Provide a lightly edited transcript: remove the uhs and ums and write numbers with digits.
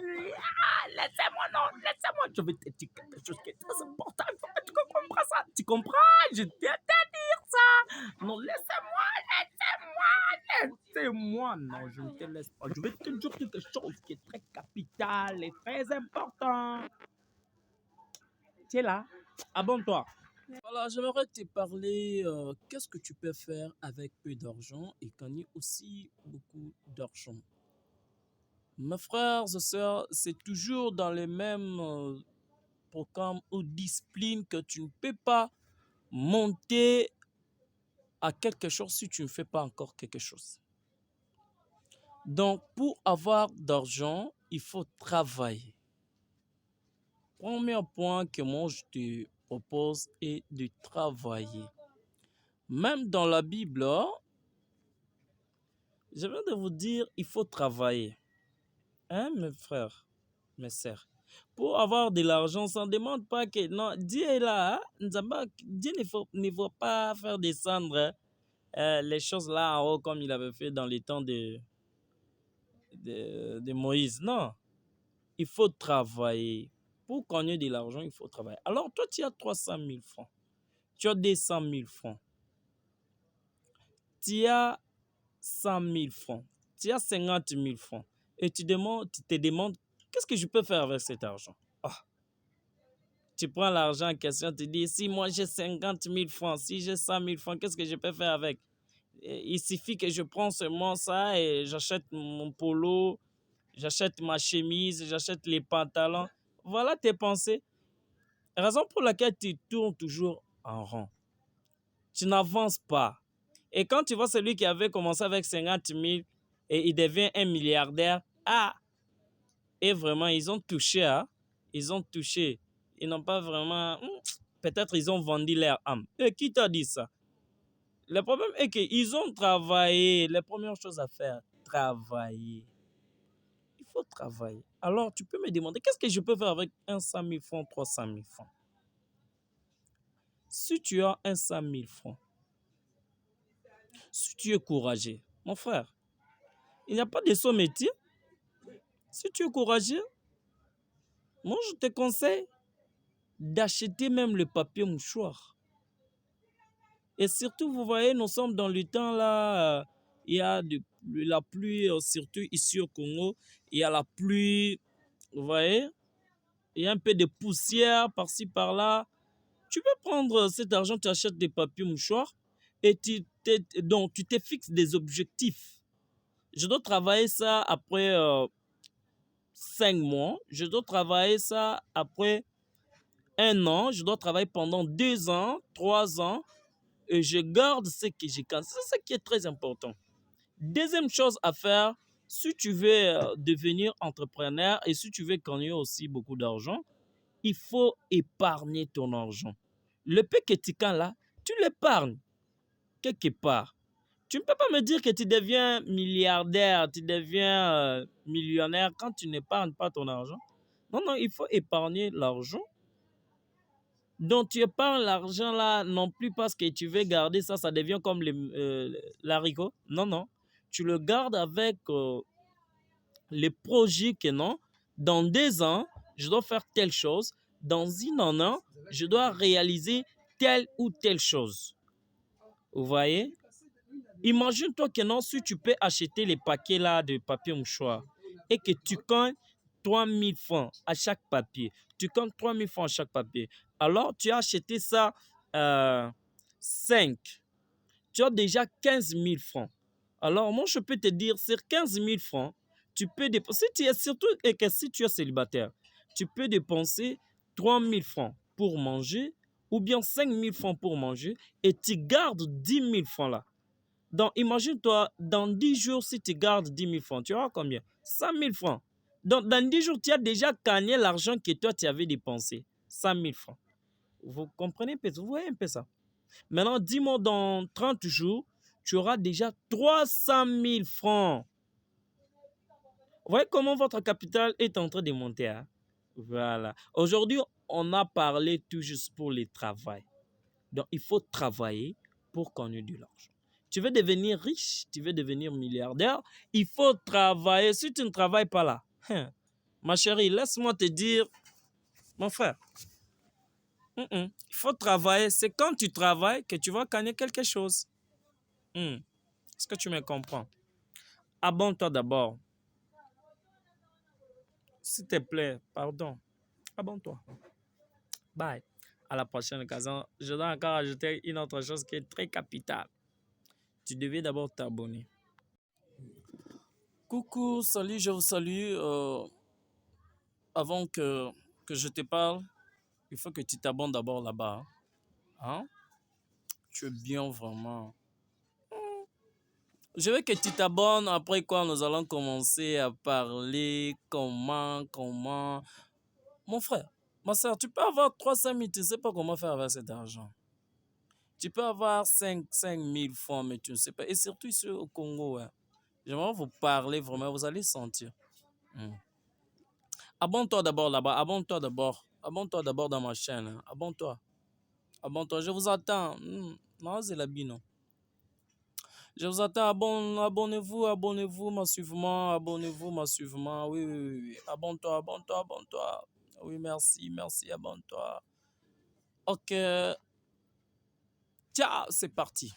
Laissez-moi, non, laissez-moi. Je vais te dire quelque chose qui est très important. Il faut que tu comprennes ça. Tu comprends? Je viens te dire ça. Non, laissez-moi. Non, je ne te laisse pas. Je vais te dire quelque chose qui est très capital et très important. Tu es là? Abonne-toi. Voilà, j'aimerais te parler, qu'est-ce que tu peux faire avec peu d'argent et gagner aussi beaucoup d'argent. Mes frères et sœurs, c'est toujours dans les mêmes programmes ou disciplines que tu ne peux pas monter à quelque chose si tu ne fais pas encore quelque chose. Donc, pour avoir d'argent, il faut travailler. Premier point que moi je te propose est de travailler. Même dans la Bible, je viens de vous dire, il faut travailler. Hein, mes frères, mes sœurs. Pour avoir de l'argent, ça ne demande pas que... Non, Dieu est là. Hein. Dieu ne faut pas faire descendre les choses là en haut comme il avait fait dans les temps de Moïse. Non, il faut travailler. Pour gagner de l'argent, il faut travailler. Alors, toi, tu as 300 000 francs. Tu as 200 000 francs. Tu as 100 000 francs. Tu as 50 000 francs. Et tu te demandes, qu'est-ce que je peux faire avec cet argent? Tu prends l'argent en question, tu dis, si moi j'ai 50 000 francs, si j'ai 100 000 francs, qu'est-ce que je peux faire avec? Il suffit que je prends seulement ça et j'achète mon polo, j'achète ma chemise, j'achète les pantalons. Voilà tes pensées. Raison pour laquelle tu tournes toujours en rond. Tu n'avances pas. Et quand tu vois celui qui avait commencé avec 50 000 et il devient un milliardaire, et vraiment, ils ont touché, hein? Ils ont touché. Ils n'ont pas vraiment... Peut-être ils ont vendu leur âme. Et qui t'a dit ça? Le problème est qu'ils ont travaillé. La première chose à faire, travailler. Il faut travailler. Alors, tu peux me demander, qu'est-ce que je peux faire avec 100 000 francs, 300 000 francs? Si tu as 100 000 francs, si tu es courageux, mon frère, il n'y a pas de saut métier. Si tu es courageux, moi je te conseille d'acheter même le papier mouchoir. Et surtout, vous voyez, nous sommes dans le temps là, il y a de la pluie, surtout ici au Congo, il y a la pluie, vous voyez, il y a un peu de poussière par-ci par-là. Tu peux prendre cet argent, tu achètes des papiers mouchoirs et donc tu te fixes des objectifs. Je dois travailler ça après 5 mois, je dois travailler ça après 1 an, je dois travailler pendant 2 ans, 3 ans. Et je garde ce que je gagne. C'est ce qui est très important. Deuxième chose à faire, si tu veux devenir entrepreneur et si tu veux gagner aussi beaucoup d'argent, il faut épargner ton argent. Le peu que tu gagnes là, tu l'épargnes quelque part. Tu ne peux pas me dire que tu deviens milliardaire, tu deviens millionnaire quand tu n'épargnes pas ton argent. Non, non, il faut épargner l'argent. Donc, tu épargnes l'argent là, non plus parce que tu veux garder ça, ça devient comme l'haricot. Non, non. Tu le gardes avec les projets que non. Dans 2 ans, je dois faire telle chose. Dans un an, je dois réaliser telle ou telle chose. Vous voyez? Imagine-toi que non, si tu peux acheter les paquets là de papier mouchoir et que tu comptes 3 000 francs à chaque papier. Tu comptes 3 000 francs à chaque papier. Alors, tu as acheté ça 5. Tu as déjà 15 000 francs. Alors, moi, je peux te dire, sur 15 000 francs, tu peux dépenser, surtout et que si tu es célibataire, tu peux dépenser 3 000 francs pour manger ou bien 5 000 francs pour manger et tu gardes 10 000 francs là. Donc, imagine-toi, dans 10 jours, si tu gardes 10 000 francs, tu auras combien? 100 000 francs. Donc, dans 10 jours, tu as déjà gagné l'argent que toi, tu avais dépensé. 100 000 francs. Vous comprenez un peu? Vous voyez un peu ça? Maintenant, dis-moi, dans 30 jours, tu auras déjà 300 000 francs. Vous voyez comment votre capital est en train de monter, hein? Voilà. Aujourd'hui, on a parlé tout juste pour le travail. Donc, il faut travailler pour gagner de l'argent. Tu veux devenir riche, tu veux devenir milliardaire, il faut travailler. Si tu ne travailles pas là, Ma chérie, laisse-moi te dire, mon frère, il faut travailler. C'est quand tu travailles que tu vas gagner quelque chose. Est-ce que tu me comprends? Abonne-toi d'abord. S'il te plaît, pardon. Abonne-toi. Bye. À la prochaine occasion. Je dois encore ajouter une autre chose qui est très capitale. Tu devais d'abord t'abonner. Coucou, salut, je vous salue. Avant que je te parle, il faut que tu t'abonnes d'abord là-bas. Hein? Tu es bien vraiment. Je veux que tu t'abonnes, après quoi nous allons commencer à parler comment. Mon frère, ma soeur, tu peux avoir 300 000, tu ne sais pas comment faire avec cet argent. Tu peux avoir 5 000 francs, mais tu ne sais pas. Et surtout ici au Congo, ouais. J'aimerais vous parler vraiment, vous allez sentir. Abonne-toi d'abord là-bas, abonne-toi d'abord. Abonne-toi d'abord dans ma chaîne. Hein. Abonne-toi. Abonne-toi, je vous attends. Non, c'est la bino. Je vous attends, abonnez-vous, abonnez-vous massivement, abonnez-vous massivement. Oui, oui, oui, oui. Abonne-toi, abonne-toi, abonne-toi. Oui, merci, merci, abonne-toi. Ok. Ciao, c'est parti.